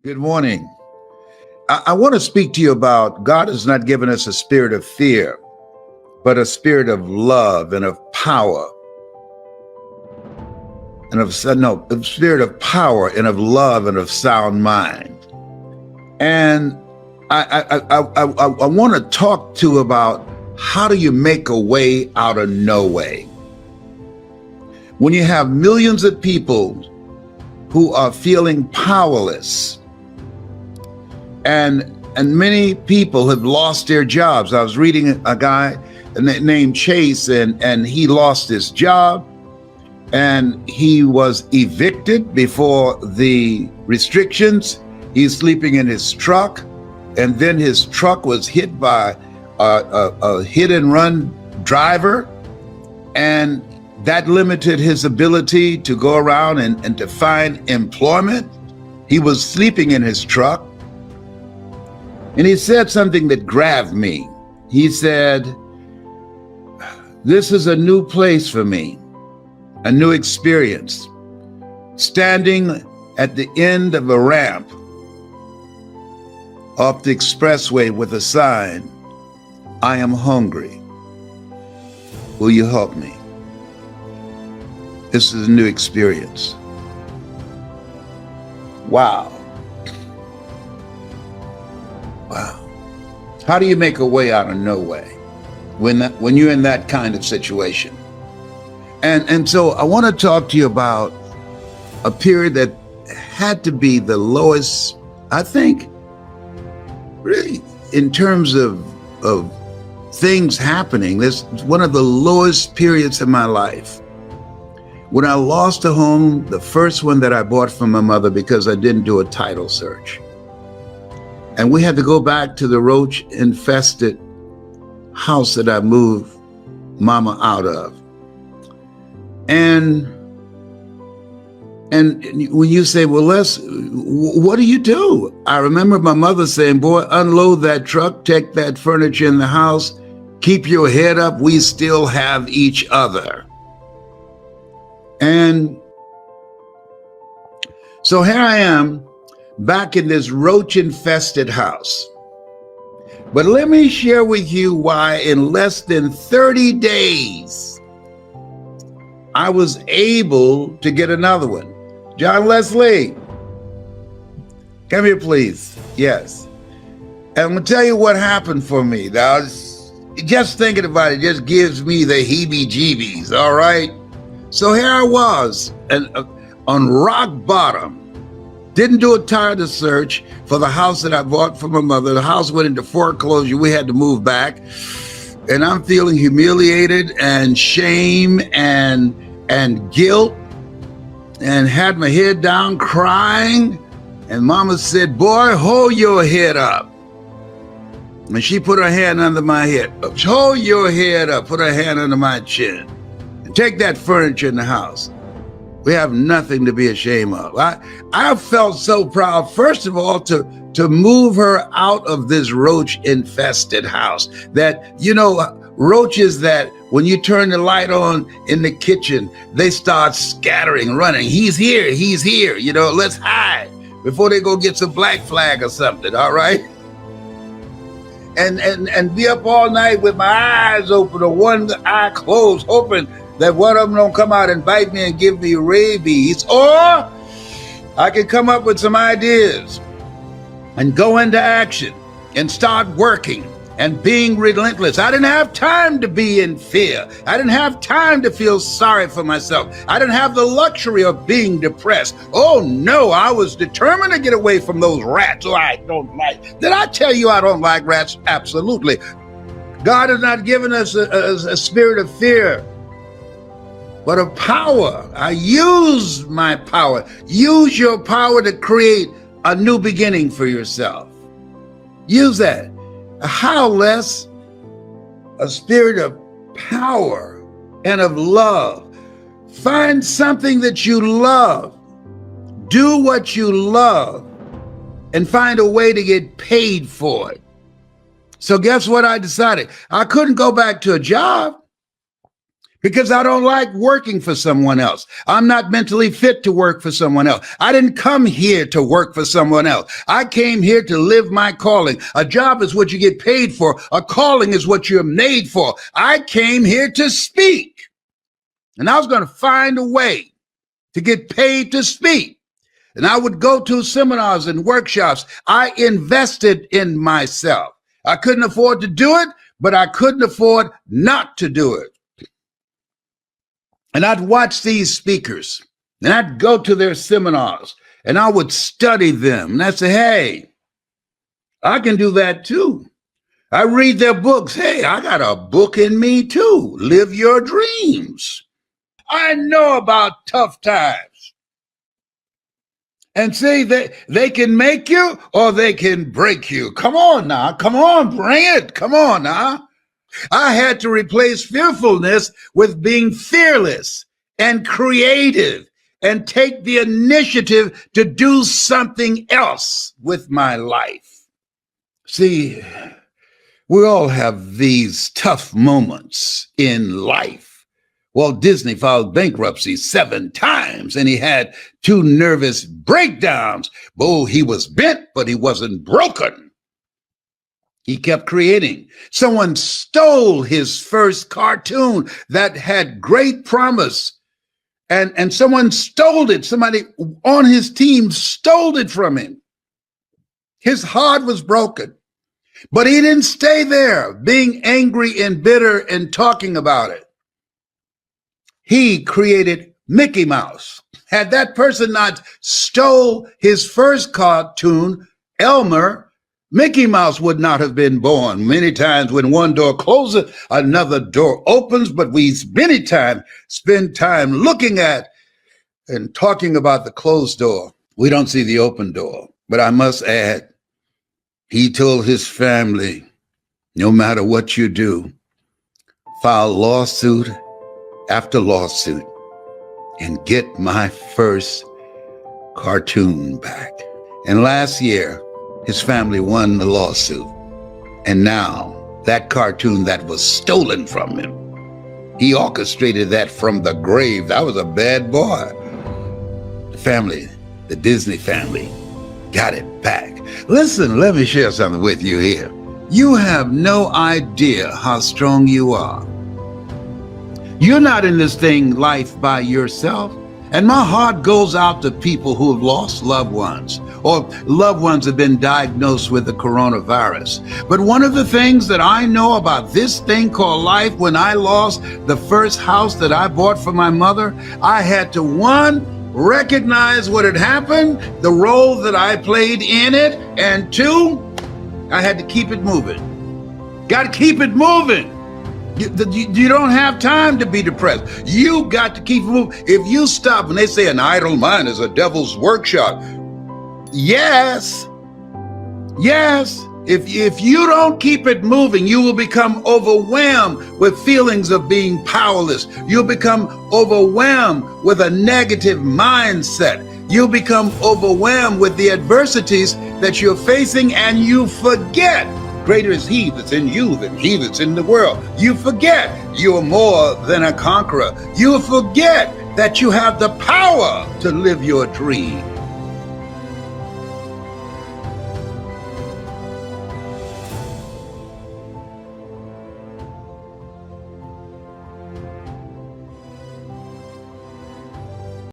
Good morning. I want to speak to you about God has not given us a spirit of fear, but a spirit of love and of power and a spirit of power and of love and of sound mind. And I want to talk to you about how do you make a way out of no way? When you have millions of people who are feeling powerless, and many people have lost their jobs. I was reading a guy named Chase, and he lost his job, and he was evicted before the restrictions. He's sleeping in his truck, and then his truck was hit by a hit and run driver, and that limited his ability to go around and to find employment. He was sleeping in his truck. And he said something that grabbed me. He said, "This is a new place for me, a new experience. Standing at the end of a ramp off the expressway with a sign, 'I am hungry. Will you help me?' This is a new experience." Wow. Wow. How do you make a way out of no way when you're in that kind of situation? And so I want to talk to you about a period that had to be the lowest, I think, really, in terms of things happening. This is one of the lowest periods of my life. When I lost a home, the first one that I bought from my mother because I didn't do a title search. And we had to go back to the roach-infested house that I moved Mama out of. And when you say, "Well, Les, what do you do?" I remember my mother saying, "Boy, unload that truck, take that furniture in the house, keep your head up, we still have each other." And so here I am, back in this roach-infested house. But let me share with you why in less than 30 days, I was able to get another one. John Leslie, come here, please. Yes. And I'm going to tell you what happened for me. Now, just thinking about it just gives me the heebie-jeebies, all right? So here I was, and on rock bottom. Didn't do a title search for the house that I bought from my mother. The house went into foreclosure. We had to move back. And I'm feeling humiliated and shame and guilt, and had my head down crying. And Mama said, "Boy, hold your head up." And she put her hand under my head. "Hold your head up." Put her hand under my chin. And take that furniture in the house. We have nothing to be ashamed of. I felt so proud, first of all, to move her out of this roach-infested house. That, roaches that when you turn the light on in the kitchen, they start scattering, running. He's here, let's hide before they go get some black flag or something, all right? And be up all night with my eyes open or one eye closed, hoping that one of them don't come out and bite me and give me rabies. Or I can come up with some ideas and go into action and start working and being relentless. I didn't have time to be in fear. I didn't have time to feel sorry for myself. I didn't have the luxury of being depressed. Oh no, I was determined to get away from those rats who I don't like. Did I tell you I don't like rats? Absolutely. God has not given us a spirit of fear, but of power. I use my power. Use your power to create a new beginning for yourself. Use that. How, Les? A spirit of power and of love. Find something that you love. Do what you love and find a way to get paid for it. So guess what I decided? I couldn't go back to a job because I don't like working for someone else. I'm not mentally fit to work for someone else. I didn't come here to work for someone else. I came here to live my calling. A job is what you get paid for. A calling is what you're made for. I came here to speak, and I was going to find a way to get paid to speak. And I would go to seminars and workshops. I invested in myself. I couldn't afford to do it, but I couldn't afford not to do it. And I'd watch these speakers, and I'd go to their seminars, and I would study them. And I'd say, hey, I can do that too. I read their books. Hey, I got a book in me too. Live your dreams. I know about tough times. And see, they can make you or they can break you. Come on now. Come on, bring it. Come on now. I had to replace fearfulness with being fearless and creative and take the initiative to do something else with my life. See, we all have these tough moments in life. Walt Disney filed bankruptcy 7 times and he had 2 nervous breakdowns. Oh, he was bent, but he wasn't broken. He kept creating. Someone stole his first cartoon that had great promise. And someone stole it. Somebody on his team stole it from him. His heart was broken. But he didn't stay there, being angry and bitter and talking about it. He created Mickey Mouse. Had that person not stole his first cartoon, Elmer, Mickey Mouse would not have been born. Many times when one door closes, another door opens, but we many times spend time looking at and talking about the closed door. We don't see the open door. But I must add, he told his family, no matter what you do, file lawsuit after lawsuit and get my first cartoon back. And last year, his family won the lawsuit. And now that cartoon that was stolen from him, he orchestrated that from the grave. That was a bad boy. The family, the Disney family, got it back. Listen, let me share something with you here. You have no idea how strong you are. You're not in this thing life by yourself. And my heart goes out to people who have lost loved ones or loved ones have been diagnosed with the coronavirus. But one of the things that I know about this thing called life, when I lost the first house that I bought for my mother, I had to, 1, recognize what had happened, the role that I played in it, and 2, I had to keep it moving. Got to keep it moving. You don't have time to be depressed. You got to keep moving. If you stop, and they say an idle mind is a devil's workshop. Yes. If you don't keep it moving, you will become overwhelmed with feelings of being powerless. You'll become overwhelmed with a negative mindset. You'll become overwhelmed with the adversities that you're facing, and you forget greater is he that's in you than he that's in the world. You forget you're more than a conqueror. You forget that you have the power to live your dream.